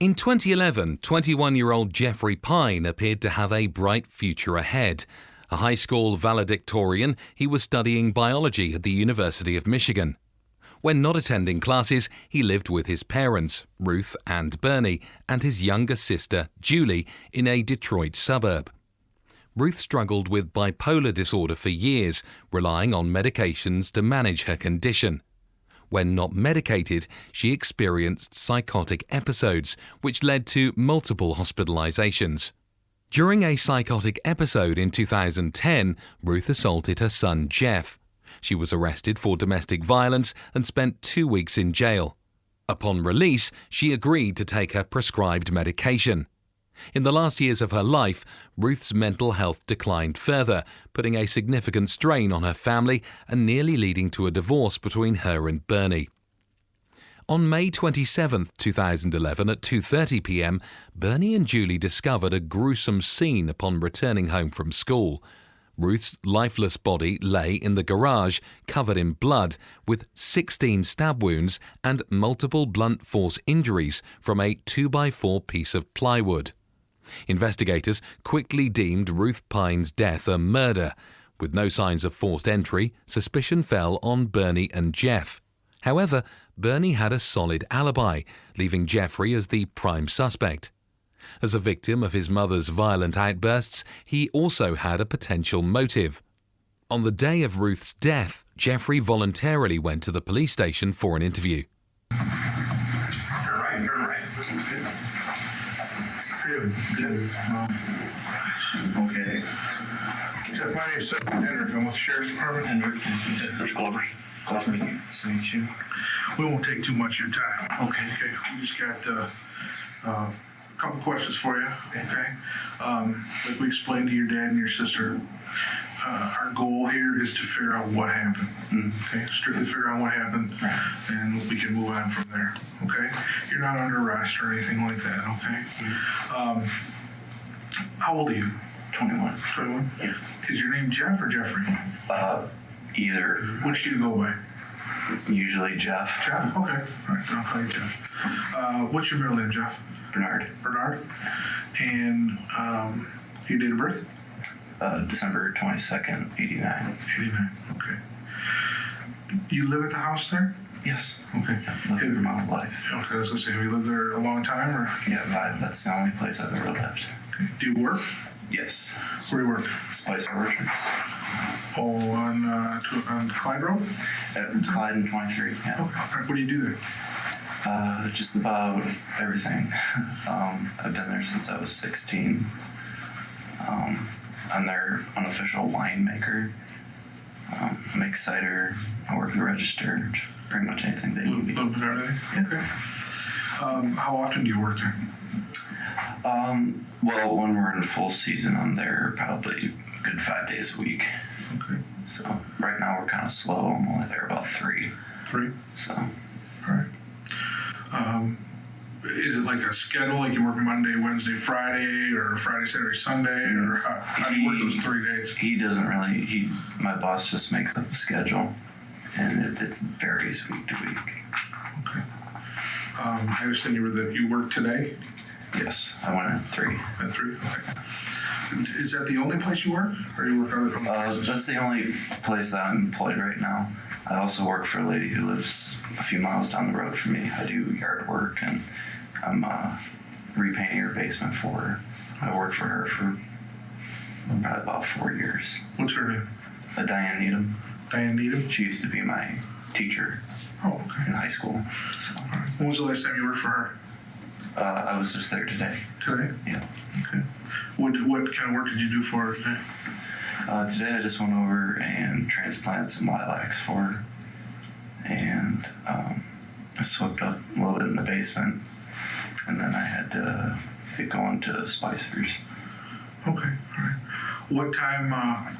In 2011, 21-year-old Jeffrey Pyne appeared to have a bright future ahead. A high school valedictorian, he was studying biology at the University of Michigan. When not attending classes, he lived with his parents, Ruth and Bernie, and his younger sister, Julie, in a Detroit suburb. Ruth struggled with bipolar disorder for years, relying on medications to manage her condition. When not medicated, she experienced psychotic episodes, which led to multiple hospitalizations. During a psychotic episode in 2010, Ruth assaulted her son Jeff. She was arrested for domestic violence and spent 2 weeks in jail. Upon release, she agreed to take her prescribed medication. In the last years of her life, Ruth's mental health declined further, putting a significant strain on her family and nearly leading to a divorce between her and Bernie. On May 27, 2011 at 2:30 p.m, Bernie and Julie discovered a gruesome scene upon returning home from school. Ruth's lifeless body lay in the garage, covered in blood, with 16 stab wounds and multiple blunt force injuries from a 2x4 piece of plywood. Investigators quickly deemed Ruth Pyne's death a murder. With no signs of forced entry, suspicion fell on Bernie and Jeff. However, Bernie had a solid alibi, leaving Jeffrey as the prime suspect. As a victim of his mother's violent outbursts, he also had a potential motive. On the day of Ruth's death, Jeffrey voluntarily went to the police station for an interview. Good. Okay. Jeff, my name is Seth Hendrick. I'm with the Sheriff's Department. Hendrick, Mr. Glover. Nice to meet you. Nice to meet you. We won't take too much of your time. Okay. We just got a couple questions for you. Okay. Like we explained to your dad and your sister, our goal here is to figure out what happened. Okay. Strictly figure out what happened, and we can move on from there. Okay. You're not under arrest or anything like that. Okay. How old are you? 21. 21? Yeah. Is your name Jeff or Jeffrey? Either. Which do you go by? Usually Jeff. Jeff? Okay. All right, then I'll call you Jeff. What's your middle name, Jeff? Bernard. Bernard. And your date of birth? December 22nd, 89. 89. Okay. You live at the house there? Yes. Okay. I've lived there my whole life. Okay, I was going to say, have you lived there a long time? Or? Yeah, that's the only place I've ever lived. Okay. Do you work? Yes. Where do you work? Spice Orchards. Oh, on Clyde Road? At Clyde and 23, yeah. Okay. All right. What do you do there? Just about everything. I've been there since I was 16. I'm their unofficial winemaker. I make cider. I work the register. Pretty much anything they need me. A little bit of everything? Yeah. Okay. How often do you work there? Well, when we're in full season, I'm there probably a good 5 days a week. Okay. So right now we're kind of slow. I'm only there about 3. 3? So. All right. Is it like a schedule, like you work Monday, Wednesday, Friday, or Friday, Saturday, Sunday, or how do you work those 3 days? He doesn't really, my boss just makes up a schedule, and it varies week to week. Okay. I understand you work today? Yes, I went at 3. At 3, okay. Is that the only place you work, or you work other places? That's the only place that I'm employed right now. I also work for a lady who lives a few miles down the road from me. I do yard work, and I'm repainting her basement for her. I worked for her for probably about 4 years. What's her name? Diane Needham. Diane Needham? She used to be my teacher Oh, okay. in high school. So. All right. When was the last time you worked for her? I was just there today. Today? Yeah. Okay. What kind of work did you do for her today? Today I just went over and transplanted some lilacs for her. And I swept up a little bit in the basement. And then I had to get going to Spicers. Okay, all right. What time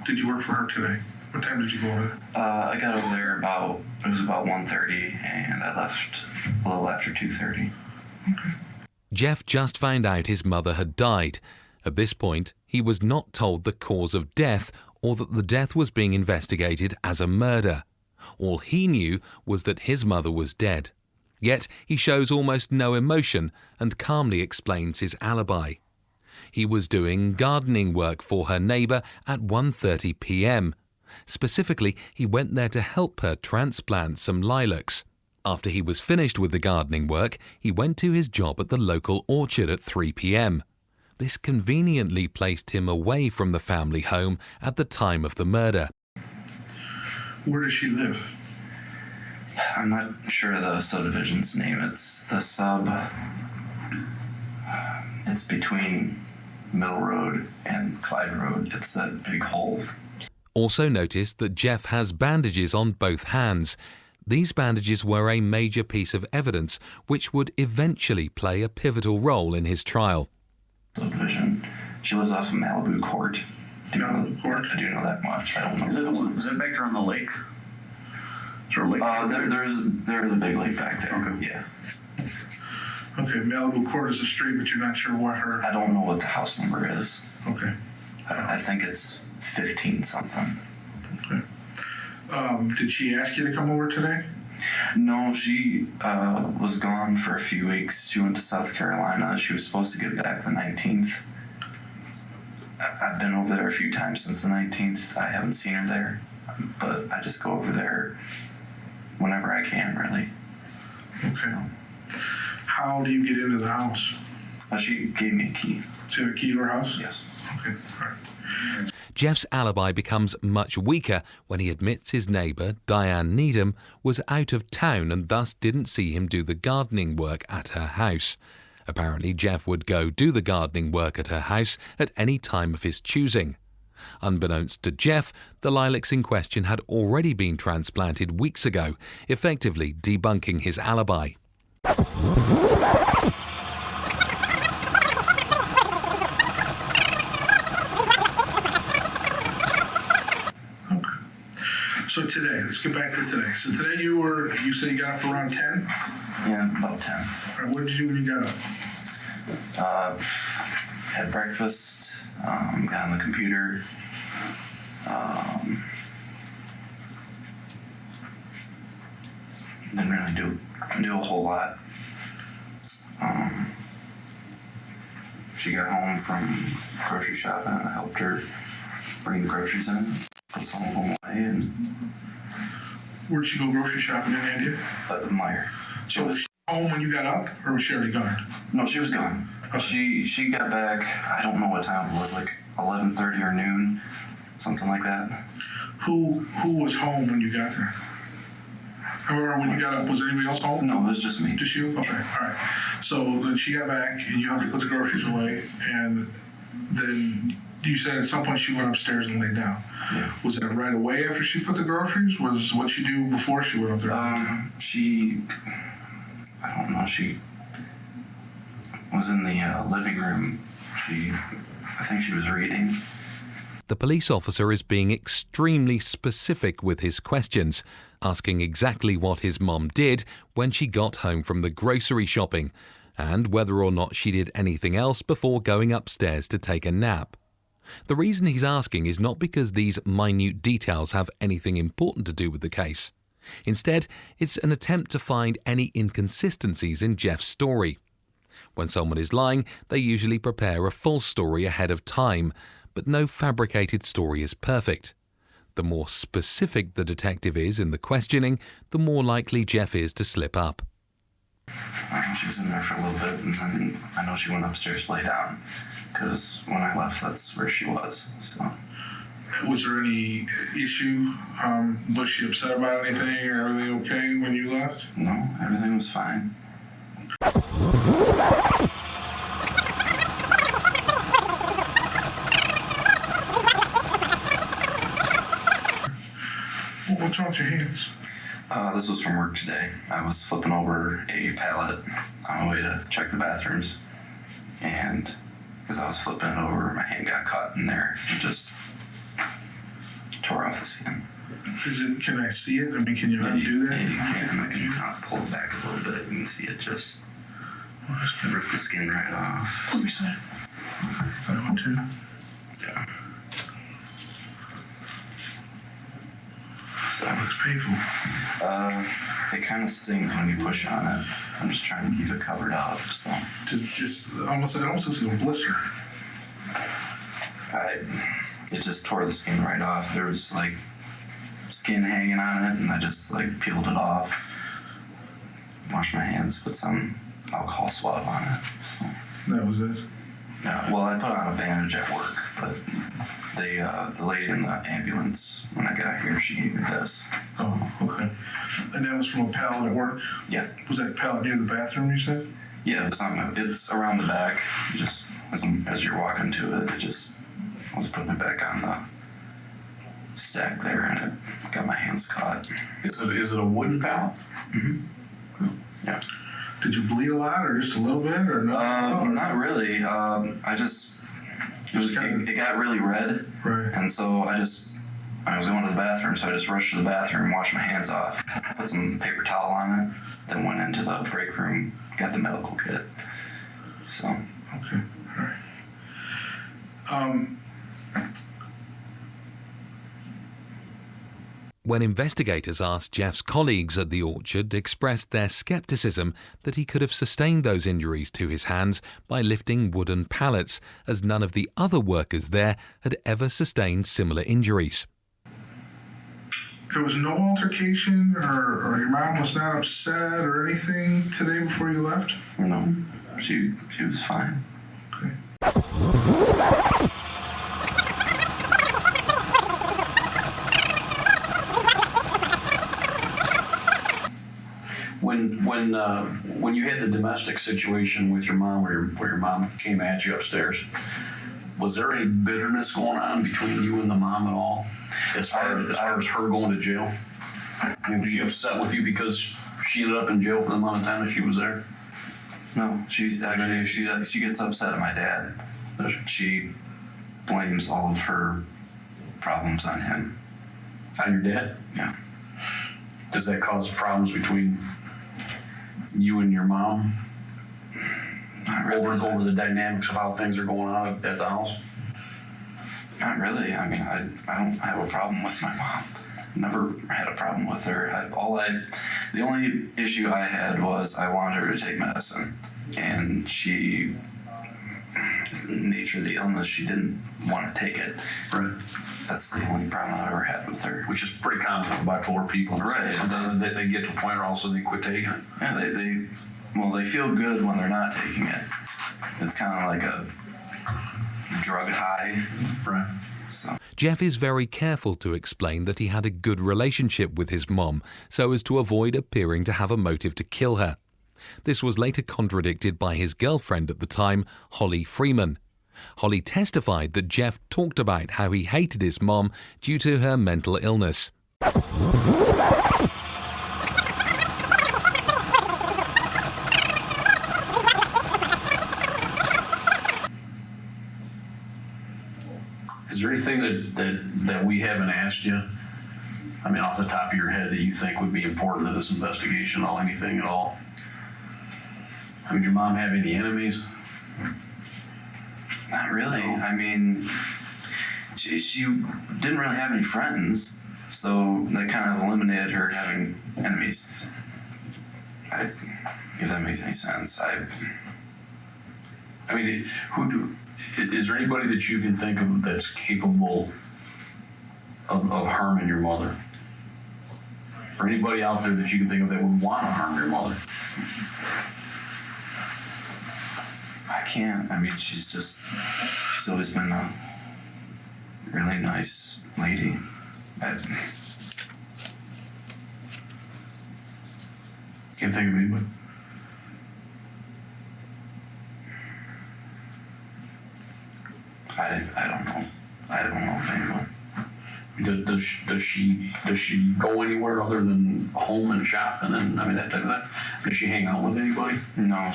did you work for her today? What time did you go over there? I got over there about 1:30, and I left a little after 2:30. Okay. Jeff just found out his mother had died. At this point, he was not told the cause of death or that the death was being investigated as a murder. All he knew was that his mother was dead. Yet he shows almost no emotion and calmly explains his alibi. He was doing gardening work for her neighbour at 1:30 p.m. Specifically, he went there to help her transplant some lilacs. After he was finished with the gardening work, he went to his job at the local orchard at 3 p.m. This conveniently placed him away from the family home at the time of the murder. Where does she live? I'm not sure the subdivision's name. It's the it's between Mill Road and Clyde Road. It's that big hole. Also notice that Jeff has bandages on both hands. These bandages were a major piece of evidence which would eventually play a pivotal role in his trial. Subdivision. She lives off of Malibu Court. Malibu Court? I do know that much. I don't know. Is it back there on the lake? Is there a lake? There's a big lake back there. Okay. Yeah. Okay, Malibu Court is a street, but you're not sure what her... I don't know what the house number is. Okay. I think it's 15 something. Okay. Did she ask you to come over today? No, she was gone for a few weeks. She went to South Carolina. She was supposed to get back the 19th. I've been over there a few times since the 19th. I haven't seen her there, but I just go over there whenever I can, really. Okay. So, how do you get into the house? she gave me a key. Do you have a key to her house? Yes. Okay, all right. Jeff's alibi becomes much weaker when he admits his neighbour, Diane Needham, was out of town and thus didn't see him do the gardening work at her house. Apparently, Jeff would go do the gardening work at her house at any time of his choosing. Unbeknownst to Jeff, the lilacs in question had already been transplanted weeks ago, effectively debunking his alibi. So today, let's get back to today. So today you say you got up around 10? Yeah, about 10. All right, what did you do when you got up? Had breakfast, got on the computer, didn't really do a whole lot. She got home from grocery shopping and I helped her bring the groceries in, put some of them away, and Where'd she go grocery shopping in India? Meyer. So was she home when you got up, or was she already gone? No, she was gone. Okay. She got back, I don't know what time it was, like 11:30 or noon, something like that. Who was home when you got there? Or when you got up, was anybody else home? No, it was just me. Just you? Okay, all right. So then she got back, and you helped her put the groceries away, and then you said at some point she went upstairs and laid down. Yeah. Was that right away after she put the groceries? Was what she do before she went up there? I don't know, she was in the living room. I think she was reading. The police officer is being extremely specific with his questions, asking exactly what his mom did when she got home from the grocery shopping, and whether or not she did anything else before going upstairs to take a nap. The reason he's asking is not because these minute details have anything important to do with the case. Instead, it's an attempt to find any inconsistencies in Jeff's story. When someone is lying, they usually prepare a false story ahead of time, but no fabricated story is perfect. The more specific the detective is in the questioning, the more likely Jeff is to slip up. She was in there for a little bit, and then I know she went upstairs to lay down, because when I left, that's where she was. So. Was there any issue? Was she upset about anything, or everything okay when you left? No, everything was fine. What's wrong with your hands? This was from work today. I was flipping over a pallet on my way to check the bathrooms, and as I was flipping it over, my hand got caught in there and just tore off the skin. Can I see it? I mean, can you undo that? Yeah, you can. I can kind of pull it back a little bit. You can see it just rip the skin right off. Let me see. I want to. Yeah. So, That looks painful. It kind of stings when you push on it. I'm just trying to keep it covered up, so. Just almost, it almost looks like a blister. It just tore the skin right off. There was like skin hanging on it, and I just like peeled it off. Washed my hands, put some alcohol swab on it. So. That was it. Yeah, well, I put on a bandage at work, but the lady in the ambulance, when I got here, she gave me this. So. Oh, okay. And that was from a pallet at work? Yeah. Was that pallet near the bathroom, you said? Yeah, it's around the back. You just, as you're walking to it, I was putting it back on the stack there, and it got my hands caught. Is it a wooden pallet? Mm-hmm. Yeah. Did you bleed a lot, or just a little bit, or no? Not really. It got really red, right. And so I was going to the bathroom, so I just rushed to the bathroom, washed my hands off, put some paper towel on it, then went into the break room, got the medical kit. So. Okay. All right. When investigators asked Jeff's colleagues at the orchard expressed their skepticism that he could have sustained those injuries to his hands by lifting wooden pallets, as none of the other workers there had ever sustained similar injuries. There was no altercation, or your mom was not upset or anything today before you left? No, she was fine. Okay. When you had the domestic situation with your mom, where your mom came at you upstairs, was there any bitterness going on between you and the mom at all, as far as her going to jail? I mean, was she upset with you because she ended up in jail for the amount of time that she was there? No, she gets upset at my dad. She blames all of her problems on him. On your dad? Yeah. Does that cause problems between you and your mom? Not really. Over the dynamics of how things are going on at the house? Not really. I mean, I don't have a problem with my mom. Never had a problem with her. The only issue I had was I wanted her to take medicine, and the nature of the illness, she didn't want to take it. Right. That's the only problem I've ever had with her. Which is pretty common with bipolar people. Right. Sometimes they get to a point where also they quit taking it. Yeah, they feel good when they're not taking it. It's kind of like a drug high. Right. So. Jeff is very careful to explain that he had a good relationship with his mom so as to avoid appearing to have a motive to kill her. This was later contradicted by his girlfriend at the time, Holly Freeman. Holly testified that Jeff talked about how he hated his mom due to her mental illness. Is there anything that we haven't asked you? I mean, off the top of your head, that you think would be important to this investigation, or anything at all? I mean, did your mom have any enemies? Not really. I mean, she didn't really have any friends, so that kind of eliminated her having enemies. If that makes any sense. I mean, is there anybody that you can think of that's capable of harming your mother? Or anybody out there that you can think of that would want to harm your mother? I can't. I mean, she's always been a really nice lady. Can't think of anybody. I don't know. I don't know of anyone. Does she go anywhere other than home and shop, and then that type of thing? Does she hang out with anybody? No,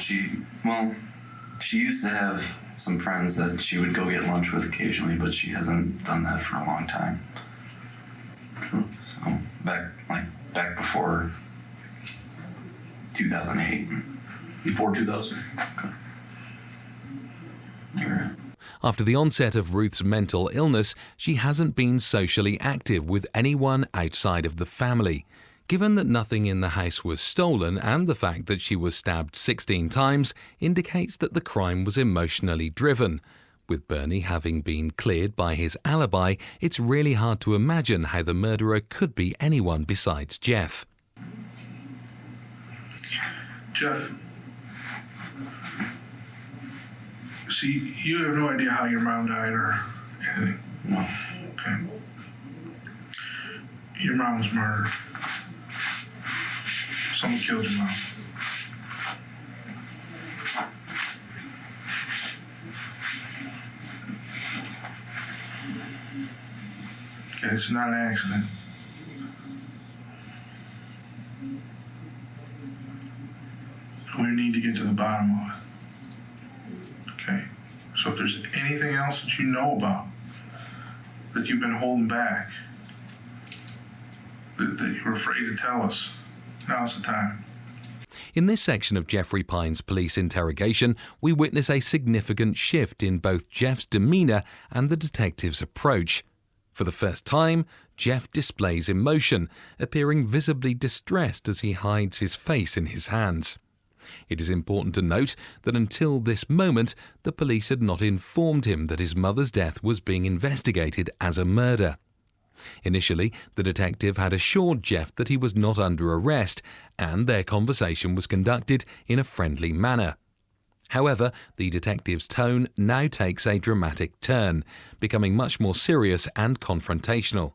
she used to have some friends that she would go get lunch with occasionally, but she hasn't done that for a long time. So back before 2008. Before 2000. Okay. You're After the onset of Ruth's mental illness, she hasn't been socially active with anyone outside of the family. Given that nothing in the house was stolen and the fact that she was stabbed 16 times indicates that the crime was emotionally driven. With Bernie having been cleared by his alibi, it's really hard to imagine how the murderer could be anyone besides Jeff. Jeff, see, you have no idea how your mom died or anything? No. Okay. Your mom was murdered. Someone killed your mom. Okay, it's not an accident. We need to get to the bottom of it. Okay? So if there's anything else that you know about that you've been holding back, that you're afraid to tell us, now's the time. In this section of Jeffrey Pyne's police interrogation, we witness a significant shift in both Jeff's demeanor and the detective's approach. For the first time, Jeff displays emotion, appearing visibly distressed as he hides his face in his hands. It is important to note that until this moment, the police had not informed him that his mother's death was being investigated as a murder. Initially, the detective had assured Jeff that he was not under arrest, and their conversation was conducted in a friendly manner. However, the detective's tone now takes a dramatic turn, becoming much more serious and confrontational.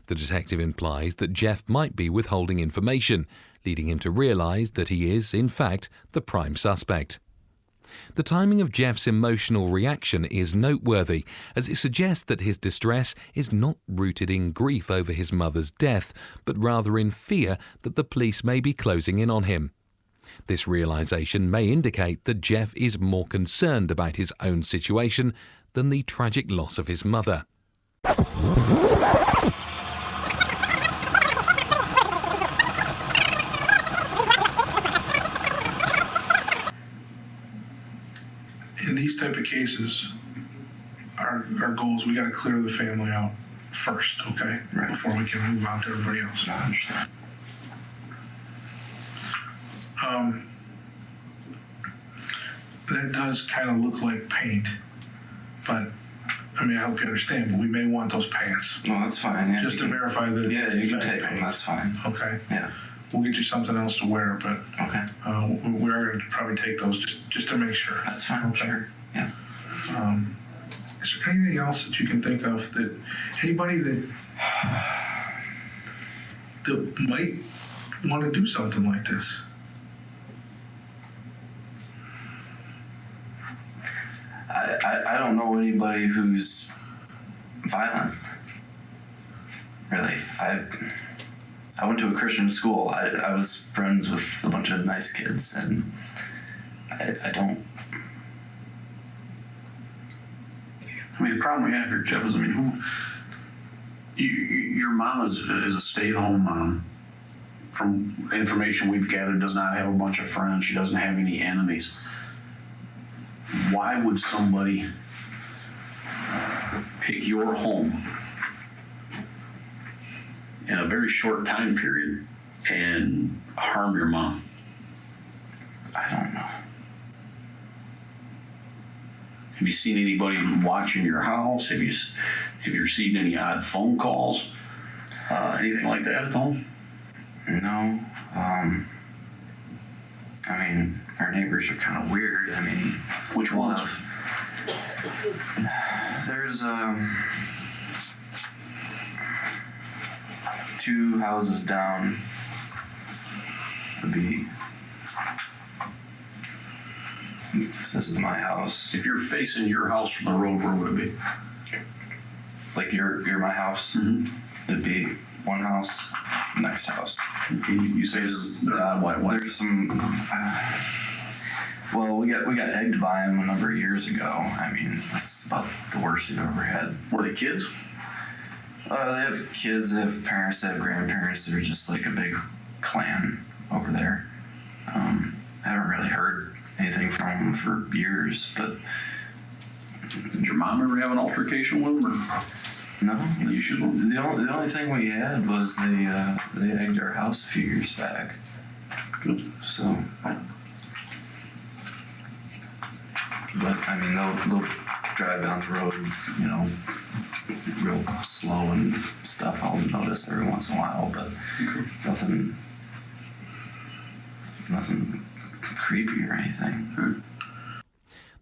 The detective implies that Jeff might be withholding information, leading him to realize that he is, in fact, the prime suspect. The timing of Jeff's emotional reaction is noteworthy, as it suggests that his distress is not rooted in grief over his mother's death, but rather in fear that the police may be closing in on him. This realization may indicate that Jeff is more concerned about his own situation than the tragic loss of his mother. In these type of cases, our goal is we got to clear the family out first, okay? Right. Before we can move on to everybody else. I understand. That does kind of look like paint, but I mean, I hope you understand, but we may want those pants No, that's fine. Yeah, just to verify that yeah, it's you in can fact take them. paint. That's fine. Okay. Yeah. We'll get you something else to wear, but Okay. we're going to probably take those just to make sure. That's fine. Okay. Sure. Yeah. Is there anything else that you can think of that anybody that might want to do something like this? I don't know anybody who's violent. Really. I went to a Christian school. I was friends with a bunch of nice kids, and I don't. I mean, the problem we have here, Jeff, is, I mean, your mom is a stay-at-home mom. From information we've gathered, does not have a bunch of friends. She doesn't have any enemies. Why would somebody pick your home in a very short time period and harm your mom? I don't know. Have you seen anybody watching your house? Have you received any odd phone calls? Anything like that at home? No. I mean, our neighbors are kind of weird. I mean, Which ones? There's 2 houses down. Would be. This is my house. If you're facing your house from the road, where would it be? Like you're my house. Mm-hmm. It'd be one house, next house. You say they're odd white. There's some. Well, we got egged by them a number of years ago. I mean, that's about the worst we've ever had. Were they kids? They have kids, they have parents, they have grandparents. They're just like a big clan over there. I haven't really heard anything from them for years, but. Did your mom ever have an altercation with them? Or? No, Any issues with them? the only thing we had was they egged our house a few years back. Good. So, but I mean, they'll drive down the road, you know, real slow and stuff. I'll notice every once in a while, but nothing creepy or anything.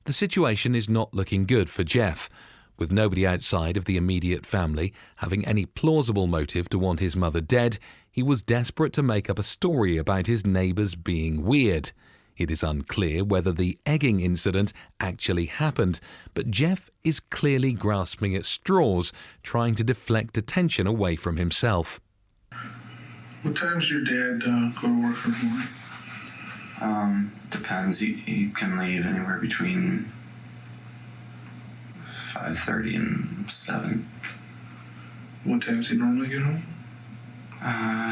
The situation is not looking good for Jeff, with nobody outside of the immediate family having any plausible motive to want his mother dead. He was desperate to make up a story about his neighbours being weird. It is unclear whether the egging incident actually happened, but Jeff is clearly grasping at straws, trying to deflect attention away from himself. What time does your dad go to work in the morning? Depends. He can leave anywhere between 5:30 and 7. What time does he normally get home?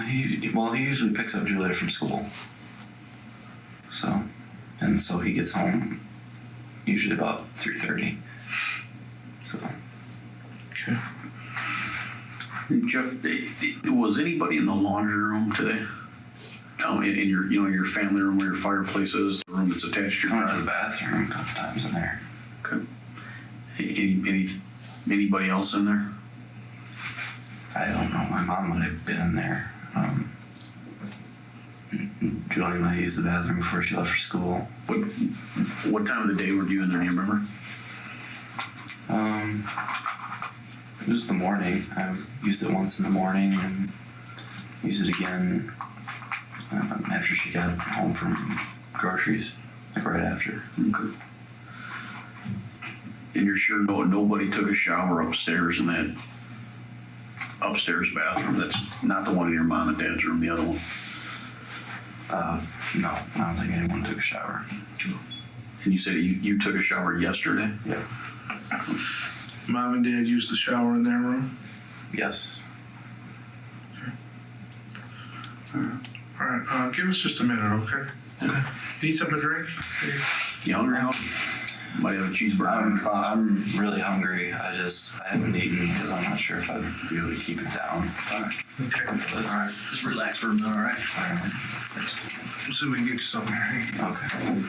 He usually picks up Julia from school. So he gets home usually about 3:30. So. Okay. Jeff, was anybody in the laundry room today? In your family room where your fireplace is, the room that's attached to your I went to bed? the bathroom a couple times in there. Okay. Anybody else in there? I don't know. My mom might have been in there. Julie might use the bathroom before she left for school. What time of the day were you in there? Do you remember? It was the morning. I used it once in the morning and used it again after she got home from groceries, like right after. Okay. And you're sure nobody took a shower upstairs in that upstairs bathroom? That's not the one in your mom and dad's room, the other one? No, I don't think anyone took a shower. And you said you took a shower yesterday? Yeah. Mom and Dad use the shower in their room? Yes. All right, give us just a minute, okay? Okay. Need something to drink? You hungry, Hal? Might have a cheeseburger. I'm really hungry. I haven't eaten because I'm not sure if I'd be able to keep it down. All right. Okay. All right. Just relax for a minute, all right? All right. Let's see if we can get you something here. Okay.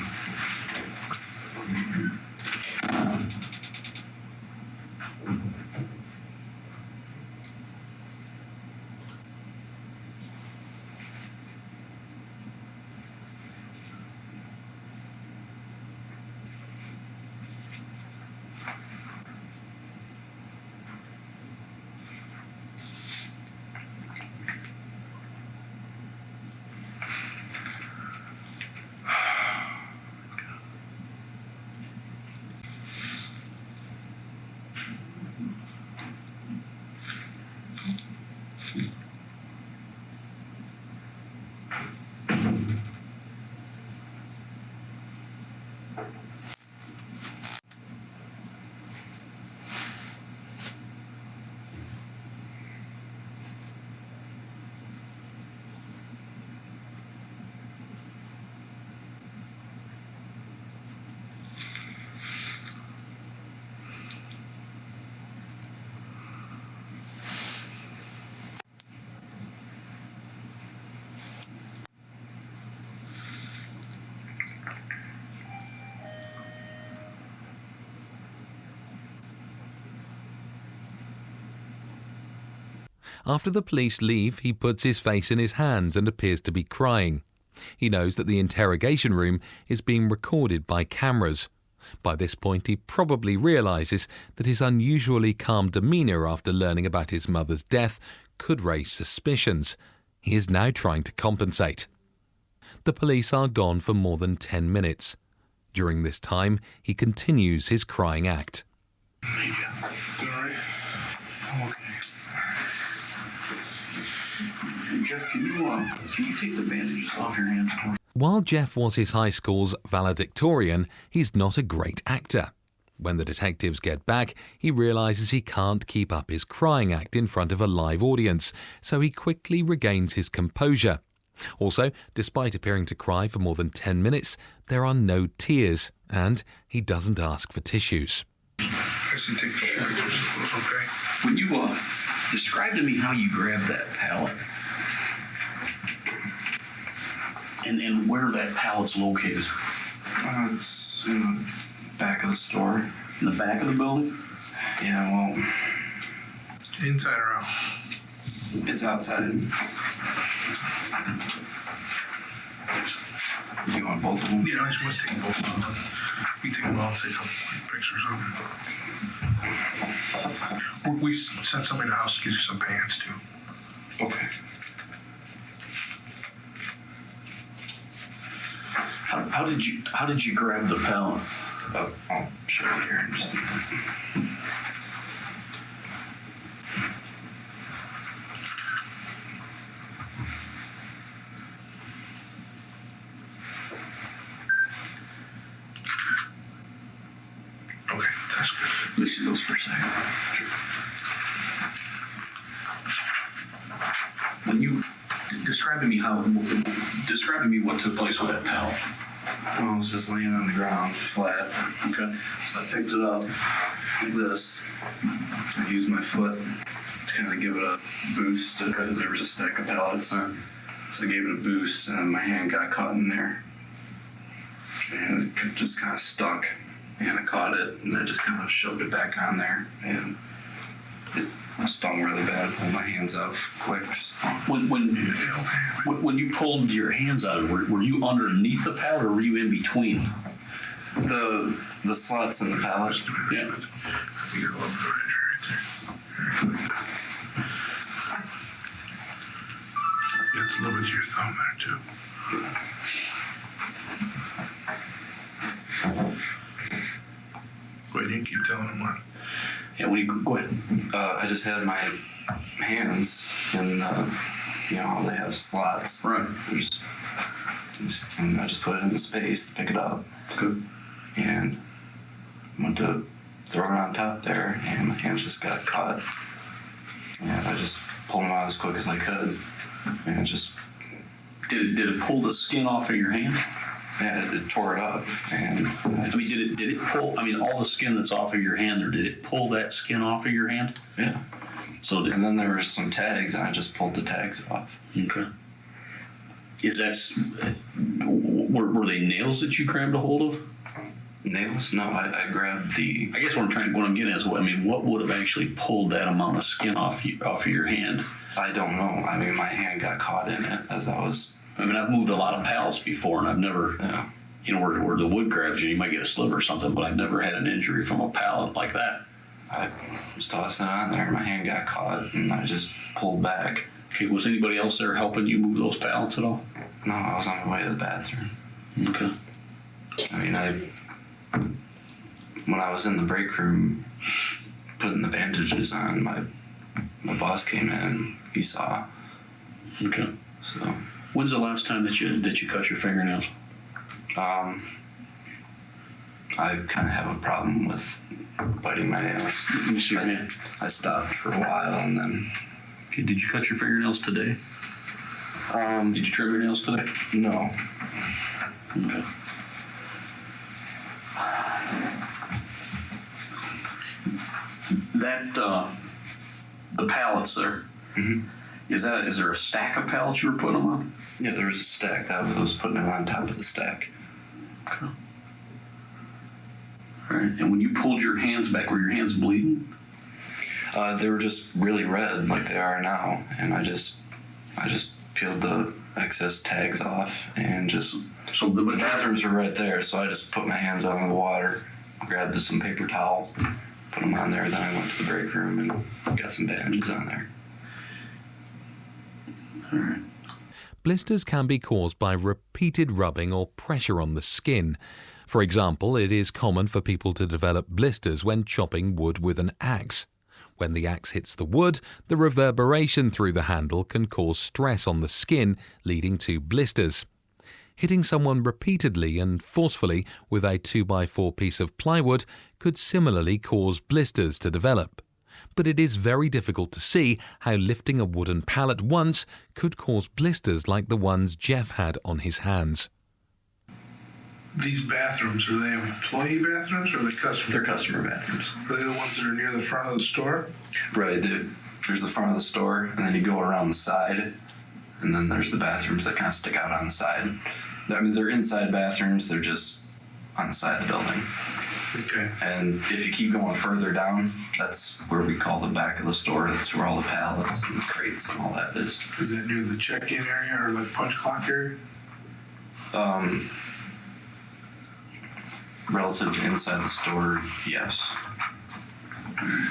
After the police leave, he puts his face in his hands and appears to be crying. He knows that the interrogation room is being recorded by cameras. By this point, he probably realizes that his unusually calm demeanor after learning about his mother's death could raise suspicions. He is now trying to compensate. The police are gone for more than 10 minutes. During this time, he continues his crying act. Jeff, can you take the bandages off your hands? While Jeff was his high school's valedictorian, he's not a great actor. When the detectives get back, he realizes he can't keep up his crying act in front of a live audience, so he quickly regains his composure. Also, despite appearing to cry for more than 10 minutes, there are no tears, and he doesn't ask for tissues. Are office and take a couple pictures of those, okay? When you describe to me how you grabbed that pallet and where that pallet's located. It's in the back of the store. In the back of the building? Yeah, well, Inside or out? it's outside. You want both of them? Yeah, I just want to take both of them. You take them all, take a couple pictures of them. We sent somebody to the house to get you some pants too. Okay. How did you grab the pallet? I'll show you here in just a minute. Okay, that's good. Let me see those for a second. When you describe to me what took place with that pallet. I was just laying on the ground flat. Okay. So I picked it up like this. I used my foot to kind of give it a boost because there was a stack of pallets. All right. So I gave it a boost and my hand got caught in there. And it just kind of stuck. And I caught it and I just kind of shoved it back on there. And it stung really bad. Pulled my hands out quick. So. When you pulled your hands out, were you underneath the pallet or were you in between? The slots in the pallet. Yeah. Your love right there. Yeah, it's a little bit of your thumb there too. Wait, you can keep telling them what. Yeah, when you go ahead. I just had my hands in, how they have slots. Right. And I just put it in the space to pick it up. Good. And went to throw it on top there, and my hands just got caught. And I just pulled them out as quick as I could, and it just. Did it pull the skin off of your hand? Yeah, it tore it up, and. Did it pull? All the skin that's off of your hand, or did it pull that skin off of your hand? Yeah. So. And then there were some tags, and I just pulled the tags off. Okay. Is that? Were they nails that you grabbed a hold of? Nails? No, I grabbed the. I guess what I'm getting at is, what would have actually pulled that amount of skin off of your hand? I don't know. My hand got caught in it as I was. I've moved a lot of pallets before, and I've never, where the wood grabs you, you might get a slip or something, but I've never had an injury from a pallet like that. I was tossing it on there, my hand got caught, and I just pulled back. Okay, was anybody else there helping you move those pallets at all? No, I was on my way to the bathroom. Okay. When I was in the break room putting the bandages on, my boss came in, he saw. Okay. So. When's the last time that you cut your fingernails? I kind of have a problem with biting my nails. Let me see your hand. I stopped for a while and then. Okay, did you cut your fingernails today? Did you trim your nails today? No. Okay. That the pallets there. Mm-hmm. Is there a stack of pallets you were putting them on? Yeah, there was a stack. I was putting it on top of the stack. Okay. All right. And when you pulled your hands back, were your hands bleeding? They were just really red, like they are now, and I just peeled the excess tags off and just. So the bathrooms were right there, so I just put my hands out in the water, grabbed some paper towel, put them on there. Then I went to the break room and got some bandages on there. All right. Blisters can be caused by repeated rubbing or pressure on the skin. For example, it is common for people to develop blisters when chopping wood with an axe. When the axe hits the wood, the reverberation through the handle can cause stress on the skin, leading to blisters. Hitting someone repeatedly and forcefully with a 2x4 piece of plywood could similarly cause blisters to develop. But it is very difficult to see how lifting a wooden pallet once could cause blisters like the ones Jeff had on his hands. These bathrooms, are they employee bathrooms or are they customer? They're customer bathrooms. Are they the ones that are near the front of the store? Right. There's the front of the store, and then you go around the side, and then there's the bathrooms that kind of stick out on the side. I mean, they're inside bathrooms. They're just on the side of the building. Okay. And if you keep going further down, that's where we call the back of the store. That's where all the pallets and crates and all that is. Is that near the check-in area or like punch clock area? Relative to inside the store, yes.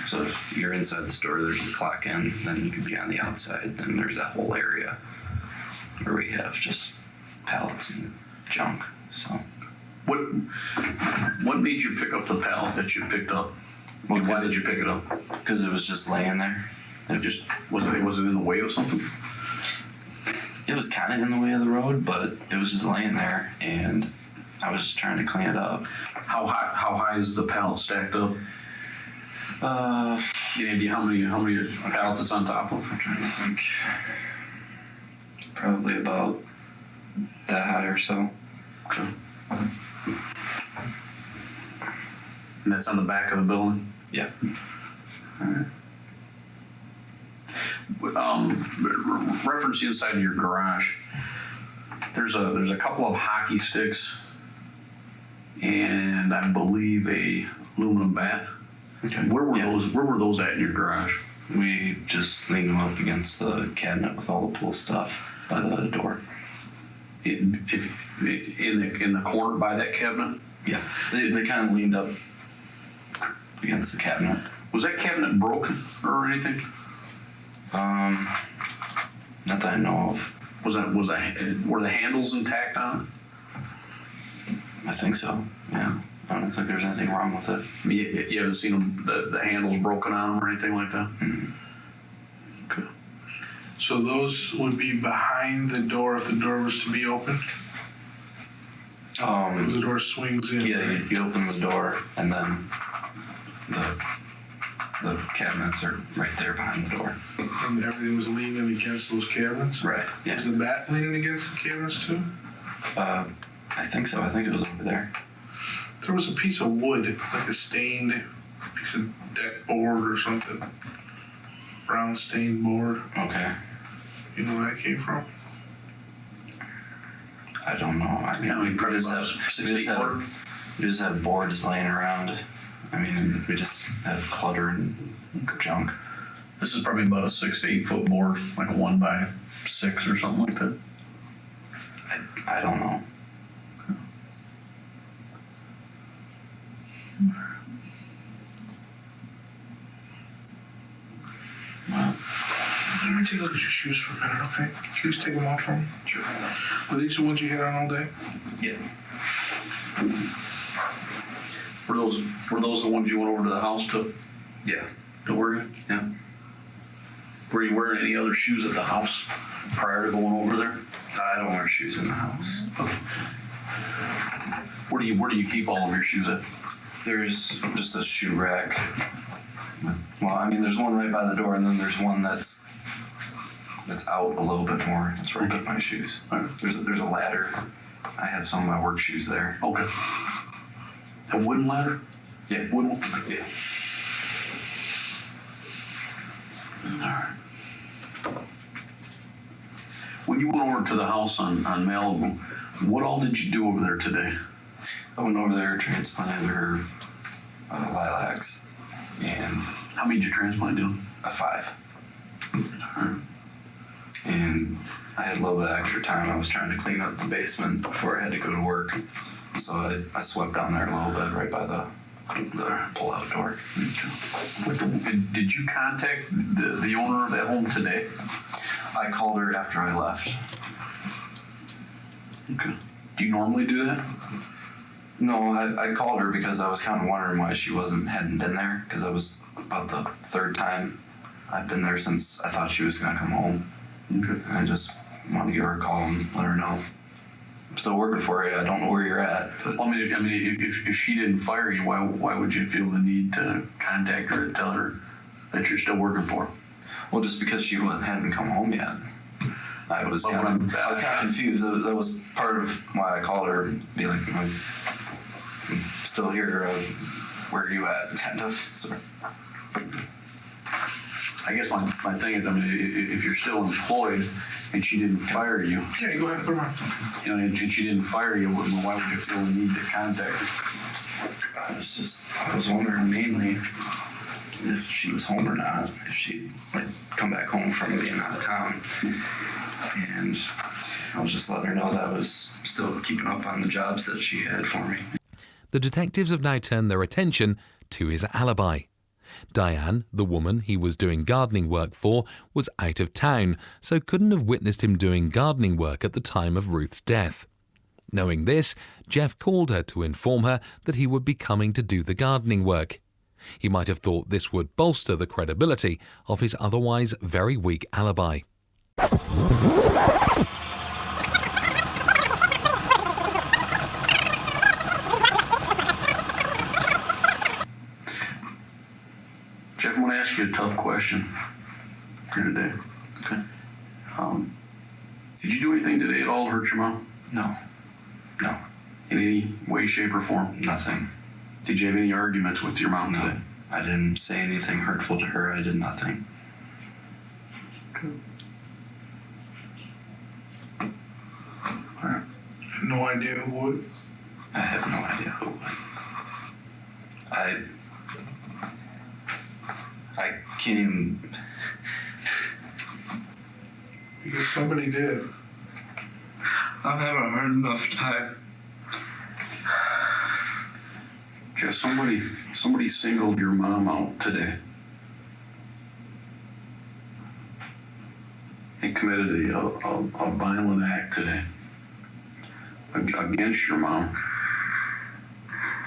So if you're inside the store, there's the clock in, then you could be on the outside, then there's that whole area where we have just pallets and junk. So What made you pick up the pallet that you picked up? Well, Why did you pick it up? because it was just laying there. It just was it in the way of something? It was kind of in the way of the road, but it was just laying there, and I was just trying to clean it up. How high is the pallet stacked up? Any idea how many pallets it's on top of? I'm trying to think. Probably about that high or so. Okay. And that's on the back of the building? Yeah. Reference the inside of your garage. There's a couple of hockey sticks and I believe a aluminum bat. Okay. Where were those at in your garage? We just leaned them up against the cabinet with all the pool stuff by the door. In the corner by that cabinet? Yeah. They kind of leaned up against the cabinet. Was that cabinet broken or anything? Not that I know of. Were the handles intact on it? I think so. Yeah. I don't think there's anything wrong with it. I mean, you haven't seen the handles broken on them or anything like that? Mm-hmm. Okay. So those would be behind the door if the door was to be opened? The door swings in. Yeah, right? you open the door, and then the cabinets are right there behind the door. And everything was leaning against those cabinets? Right. Yeah. Was the bat leaning against the cabinets too? I think so. I think it was over there. There was a piece of wood, like a stained piece of deck board or something. Brown stained board. Okay. You know where that came from? I don't know. I mean, Yeah, we probably just about have 6 feet apart. we just have boards laying around. I mean, we just have clutter and junk. This is probably about a 6 to 8 foot board, like a 1x6 or something like that. I don't know. Let me take a look at your shoes for a minute, okay? Please take them off for me. Sure. Were these the ones you had on all day? Yeah. Were those the ones you went over to the house to Yeah. work in? Yeah. Were you wearing any other shoes at the house prior to going over there? I don't wear shoes in the house. Okay. Where do you keep all of your shoes at? There's just a shoe rack. Well, I mean, there's one right by the door, and then there's one that's out a little bit more. That's where I keep my shoes. Right. There's a ladder. I have some of my work shoes there. Okay. A wooden ladder? Yeah. Wooden. Yeah. When you went over to the house on Malibu, what all did you do over there today? I went over there, transplanted her lilacs, and How many did you transplant, dude? a 5. And I had a little bit of extra time. I was trying to clean up the basement before I had to go to work. So I swept down there a little bit right by the pull-out door. Did you contact the owner of that home today? I called her after I left. Okay. Do you normally do that? No, I called her because I was kind of wondering why she hadn't been there, because I was about the 3rd time I've been there since I thought she was going to come home. Okay. And I just wanted to give her a call and let her know. I'm still working for you. I don't know where you're at. But Well, I mean, if she didn't fire you, why would you feel the need to contact her to tell her that you're still working for her? well, just because she hadn't come home yet. I was But kind when of confused. That was part of why I called her, be like, I'm still here. Where are you at? Kind of. So. I guess my thing is, I mean, if you're still employed and she didn't fire you, Yeah, go ahead, put them on. you know, and she didn't fire you, why would you feel the need to contact her? I was wondering mainly if she was home or not, if she'd like come back home from being out of town. And I was just letting her know that I was still keeping up on the jobs that she had for me. The detectives have now turned their attention to his alibi. Diane, the woman he was doing gardening work for, was out of town, so couldn't have witnessed him doing gardening work at the time of Ruth's death. Knowing this, Jeff called her to inform her that he would be coming to do the gardening work. He might have thought this would bolster the credibility of his otherwise very weak alibi. Jeff, I want to ask you a tough question here today. Okay. Did you do anything today at all to hurt your mom? No. In any way, shape, or form? Nothing. Did you have any arguments with your mom today? No. I didn't say anything hurtful to her. I did nothing. All right. No idea who would. I have no idea who would. I can't even. Because somebody did. I'm having a hard enough time. Jeff, somebody singled your mom out today and committed a violent act today against your mom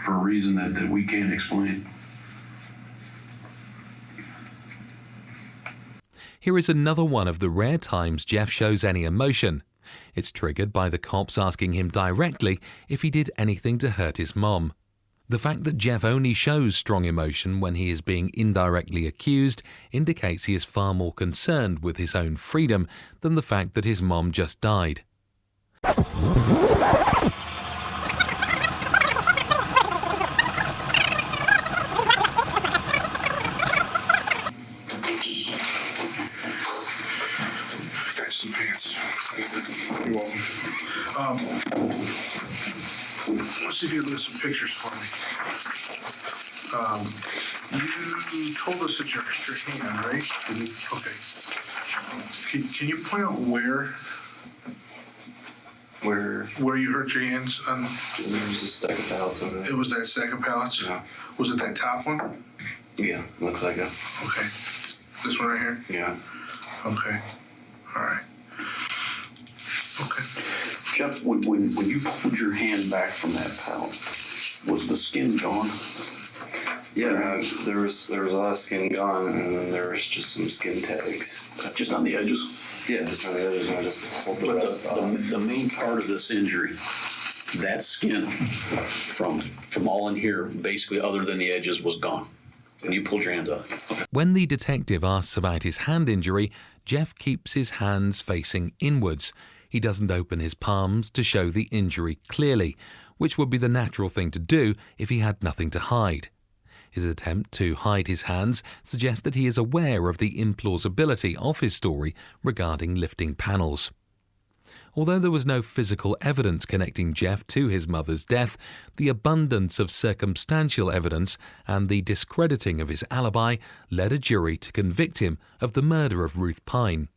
for a reason that we can't explain. Here is another one of the rare times Jeff shows any emotion. It's triggered by the cops asking him directly if he did anything to hurt his mom. The fact that Jeff only shows strong emotion when he is being indirectly accused indicates he is far more concerned with his own freedom than the fact that his mom just died. Some pants. You're welcome. Let's see if you can look at some pictures for me. You told us that you hurt your hand, right? Okay. Can you point out where you hurt your hands on? There was a stack of pallets over there. It was that stack of pallets? Yeah. Was it that top one? Yeah, looks like it. Okay. This one right here? Yeah. Okay. All right. Okay. Jeff, when you pulled your hand back from that pallet, was the skin gone? Yeah, there was a lot of skin gone, and then there was just some skin tags. Just on the edges? Yeah, just on the edges, and I just pulled the But rest off. the main part of this injury, that skin from all in here, basically other than the edges, was gone. And you pulled your hands out. Okay. When the detective asks about his hand injury, Jeff keeps his hands facing inwards. He doesn't open his palms to show the injury clearly, which would be the natural thing to do if he had nothing to hide. His attempt to hide his hands suggests that he is aware of the implausibility of his story regarding lifting panels. Although there was no physical evidence connecting Jeff to his mother's death, the abundance of circumstantial evidence and the discrediting of his alibi led a jury to convict him of the murder of Ruth Pyne.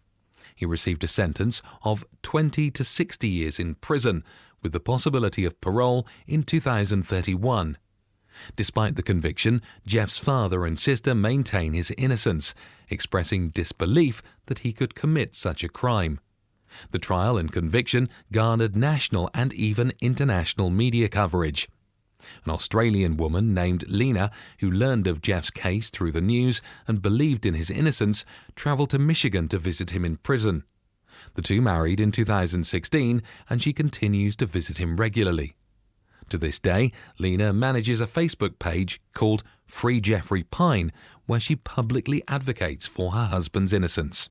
He received a sentence of 20 to 60 years in prison, with the possibility of parole in 2031. Despite the conviction, Jeff's father and sister maintain his innocence, expressing disbelief that he could commit such a crime. The trial and conviction garnered national and even international media coverage. An Australian woman named Lena, who learned of Jeff's case through the news and believed in his innocence, travelled to Michigan to visit him in prison. The two married in 2016, and she continues to visit him regularly. To this day, Lena manages a Facebook page called Free Jeffrey Pyne, where she publicly advocates for her husband's innocence.